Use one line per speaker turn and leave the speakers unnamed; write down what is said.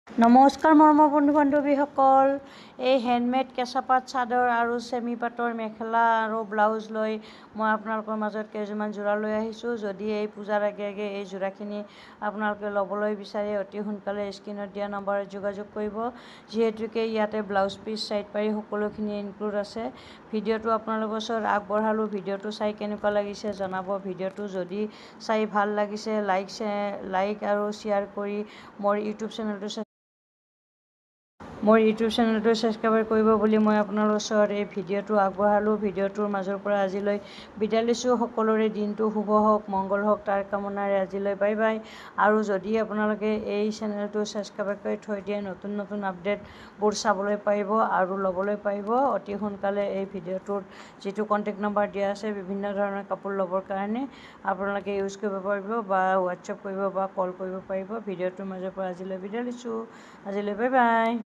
নমস্কাৰ মৰমৰ বন্ধু বান্ধৱীসকল, এই হেণ্ডমেড কেঁচাপাত চাদৰ আৰু চেমি পাটৰ মেখেলা আৰু ব্লাউজ লৈ মই আপোনালোকৰ মাজত কেইযোৰমান যোৰা লৈ আহিছোঁ। যদি এই পূজাৰ আগে আগে এই যোৰাখিনি আপোনালোকে ল'বলৈ বিচাৰে অতি সোনকালে স্ক্ৰীণত দিয়া নম্বৰত যোগাযোগ কৰিব। যিহেতুকে ইয়াতে ব্লাউজ পিচ চাইড পাৰি সকলোখিনি ইনক্লুড আছে। ভিডিঅ'টো আপোনালোকৰ ওচৰত আগবঢ়ালোঁ। ভিডিঅ'টো চাই কেনেকুৱা লাগিছে জনাব। ভিডিঅ'টো যদি চাই ভাল লাগিছে লাইক আৰু শ্বেয়াৰ কৰি মোৰ ইউটিউব চেনেলটো ছাবস্ক্ৰাইব কৰিব বুলি মই আপোনালোকৰ ওচৰত এই ভিডিঅ'টো আগবঢ়ালোঁ। ভিডিঅ'টোৰ মাজৰ পৰা আজিলৈ বিদায় লৈছোঁ। সকলোৰে দিনটো শুভ হওক, মংগল হওক তাৰ কামনাৰে আজিলৈ বাই বাই। আৰু যদি আপোনালোকে এই চেনেলটো ছাবস্ক্ৰাইব কৰি থৈ দিয়ে নতুন নতুন আপডেটবোৰ চাবলৈ পাৰিব আৰু ল'বলৈ পাৰিব। অতি সোনকালে এই ভিডিঅ'টোত যিটো কণ্টেক্ট নম্বৰ দিয়া আছে বিভিন্ন ধৰণৰ কাপোৰ ল'বৰ কাৰণে আপোনালোকে ইউজ কৰিব পাৰিব বা হোৱাটছএপ কৰিব বা কল কৰিব পাৰিব। ভিডিঅ'টোৰ মাজৰ পৰা আজিলৈ বিদায় লৈছোঁ। আজিলৈ বাই বাই।